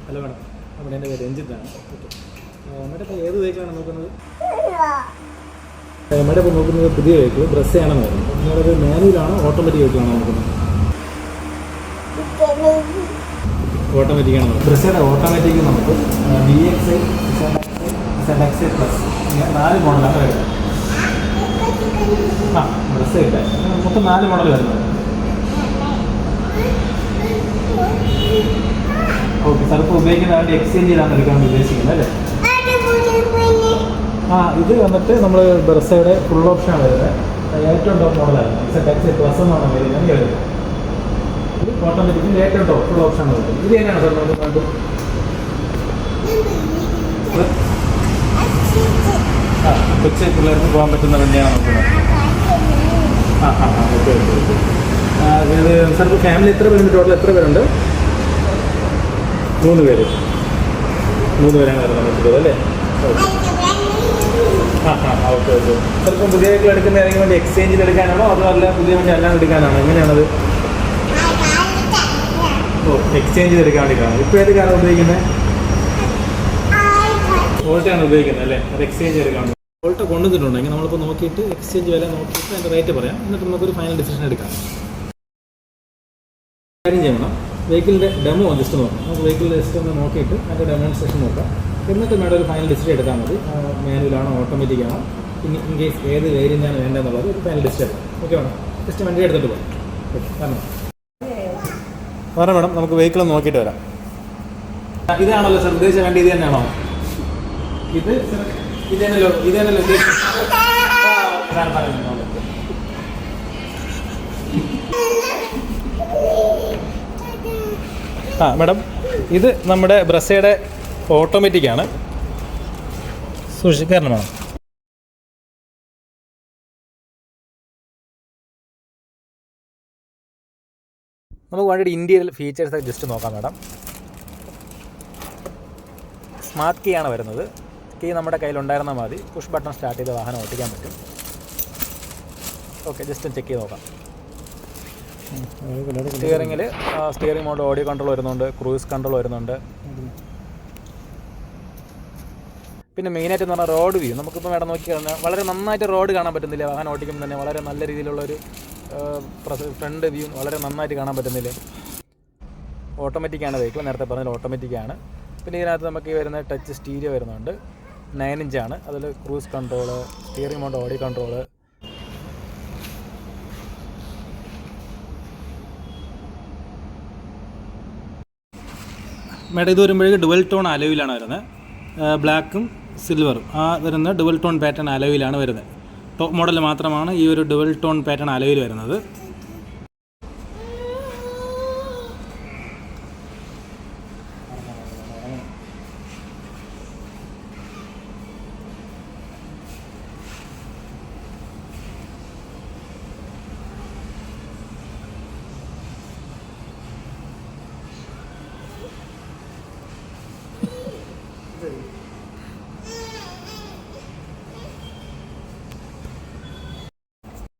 Hello madam, നമ്മുടെ എൻ്റെ പേര് രഞ്ജിത്താണ്. ഓക്കെ, മേഡം ഇപ്പോൾ ഏത് വെഹിക്കിളാണ് നോക്കുന്നത്? മേഡം ഇപ്പോൾ നോക്കുന്നത് പുതിയ വെഹിക്കിൾ ബ്രസ്സയാണെന്ന് പറയുന്നത്. നിങ്ങളത് മാനുവലാണോ ഓട്ടോമാറ്റിക് വെഹിക്കിളാണോ നോക്കുന്നത്? ഓട്ടോമാറ്റിക്കാണ്. ബ്രസ്സയുടെ ഓട്ടോമാറ്റിക് നമുക്ക് VXi, ZXi പ്ലസ് 4 മോഡലാണ് വരുന്നത്. ബ്രസ്സ് ഇല്ല, മൊത്തം 4 മോഡൽ വരുന്നത്. ഓക്കെ സാർ, ഇപ്പോൾ ഉപയോഗിക്കുന്ന വേണ്ടി എക്സ്ചേഞ്ച് ചെയ്താണ് എടുക്കാൻ ഉദ്ദേശിക്കുന്നത് അല്ലേ? ഇത് വന്നിട്ട് നമ്മൾ ബ്രസ്സയുടെ ഫുൾ ഓപ്ഷനാണ് വരുന്നത്. ഏറ്റവും ടോപ്പ് മോഡലാണ് ZXi പ്ലസ് എന്നാണ് വരുന്നത്. ഇത് ഓട്ടോമാറ്റിക്കിൽ ഏറ്റവും ടോപ്പ് ഫുൾ ഓപ്ഷനാണ് വരുന്നത്. ഇത് തന്നെയാണ് സാർ നമുക്ക് വേണ്ടത്. കൊച്ചു പിള്ളേർക്ക് പോകാൻ പറ്റുന്ന വണ്ടിയാണ് നോക്കുന്നത്. Okay okay. ഇത് സാർ ഇപ്പോൾ ഫാമിലി എത്ര പേരുണ്ട്? ടോട്ടൽ എത്ര പേരുണ്ട്? 3 പേര്. 3 പേരാണ് വരുന്നത് അല്ലേ? Okay okay. ചിലപ്പോൾ പുതിയ വെഹിക്കിൾ എടുക്കുന്ന ഏതെങ്കിലും വേണ്ടി എക്സ്ചേഞ്ചിൽ എടുക്കാനാണോ അതോ അല്ല പുതിയ വണ്ടി അല്ലാതെ എടുക്കാനാണോ? എങ്ങനെയാണത്? എക്സ്ചേഞ്ച് ചെയ്തെടുക്കാൻ വേണ്ടിയിട്ടാണ്. ഇപ്പോൾ ഏത് കാറാണ് ഉപയോഗിക്കുന്നത്? ഓൾട്ടയാണ് ഉപയോഗിക്കുന്നത് അല്ലേ? അത് എക്സ്ചേഞ്ച് എടുക്കാൻ വേണ്ടി ഓൾട്ടോ കൊണ്ടുവന്നിട്ടുണ്ടെങ്കിൽ നമ്മളിപ്പോൾ നോക്കിയിട്ട് എക്സ്ചേഞ്ച് വില നോക്കിയിട്ട് അതിൻ്റെ റേറ്റ് പറയാം. എന്നിട്ട് നമുക്കൊരു ഫൈനൽ ഡിസിഷൻ എടുക്കാം. കാര്യം ചെയ്യണം, വെഹിക്കിളിൻ്റെ ഡെമോ ജസ്റ്റ് നോക്കാം. നമുക്ക് വെഹിക്കിളിൻ്റെ ജസ്റ്റ് ഒന്ന് നോക്കിയിട്ട് അതിൻ്റെ ഡെമോൺസ്ട്രേഷൻ നോക്കാം. എന്നിട്ട് മേഡം ഒരു ഫൈനൽ ഡിസിഷൻ എടുത്താൽ മതി. മാനുവലാണോ ഓട്ടോമാറ്റിക് ആണോ, ഇൻ കേസ് ഏത് വേരിയൻ്റാണ് വേണ്ടതെന്നുള്ളത് ഒരു ഫൈനൽ ഡിസിഷൻ എടുക്കാം. ഓക്കെ വേണം, ജസ്റ്റ് വണ്ടി എടുത്തിട്ട് പോകാം. ഓക്കെ കാരണം മേഡം നമുക്ക് വെഹിക്കിൾ നോക്കിയിട്ട് വരാം. ഇതാണല്ലോ സാർ ഉദ്ദേശിച്ച വണ്ടി? ഇത് തന്നെയാണോ? ഇത് തന്നെയല്ലോ മേഡം, ഇത് നമ്മുടെ ബ്രസ്സയുടെ ഓട്ടോമാറ്റിക്കാണ്. സൂക്ഷിക്കാരണം വേണം. നമുക്ക് വണ്ടിയുടെ ഇൻറ്റീരിയൽ ഫീച്ചേഴ്സൊക്കെ ജസ്റ്റ് നോക്കാം മാഡം. സ്മാർട്ട് കീ ആണ് വരുന്നത്. കീ നമ്മുടെ കയ്യിലുണ്ടായിരുന്നാൽ മതി. പുഷ് ബട്ടൺ സ്റ്റാർട്ട് ചെയ്ത് വാഹനം ഓടിക്കാൻ പറ്റും. ഓക്കെ, ജസ്റ്റ് ചെക്ക് ചെയ്ത് നോക്കാം. സ്റ്റിയറിംഗ് മോഡ് ഓഡിയോ കൺട്രോൾ വരുന്നുണ്ട്, ക്രൂയിസ് കൺട്രോൾ വരുന്നുണ്ട്. പിന്നെ മെയിനായിട്ട് എന്ന് പറഞ്ഞാൽ റോഡ് വ്യൂ. നമുക്കിപ്പോൾ മേഡം നോക്കി കഴിഞ്ഞാൽ വളരെ നന്നായിട്ട് റോഡ് കാണാൻ പറ്റുന്നില്ല. വാഹനം ഓടിക്കുമ്പോൾ തന്നെ വളരെ നല്ല രീതിയിലുള്ളൊരു ഫ്രണ്ട് വ്യൂ വളരെ നന്നായിട്ട് കാണാൻ പറ്റുന്നില്ല. ഓട്ടോമാറ്റിക്കാണ് വെഹിക്കിൾ, നേരത്തെ പറഞ്ഞാൽ ഓട്ടോമാറ്റിക്കാണ്. പിന്നെ ഇതിനകത്ത് നമുക്ക് ഈ വരുന്ന ടച്ച് സ്റ്റീരിയോ വരുന്നുണ്ട്. 9 ഇഞ്ചാണ്. അതിൽ cruise control, steering mode audio control. Madam ഇത് വരുമ്പോഴേക്ക് ഡുവൽ ടോൺ അലോയിലാണ് വരുന്നത്. ബ്ലാക്കും സിൽവറും വരുന്ന ഡുവൽ ടോൺ പാറ്റേൺ അലോയിലാണ് വരുന്നത്. ടോപ്പ് മോഡൽ മാത്രമാണ് ഈ ഒരു ഡുവൽ ടോൺ പാറ്റേൺ അലോയിൽ വരുന്നത്.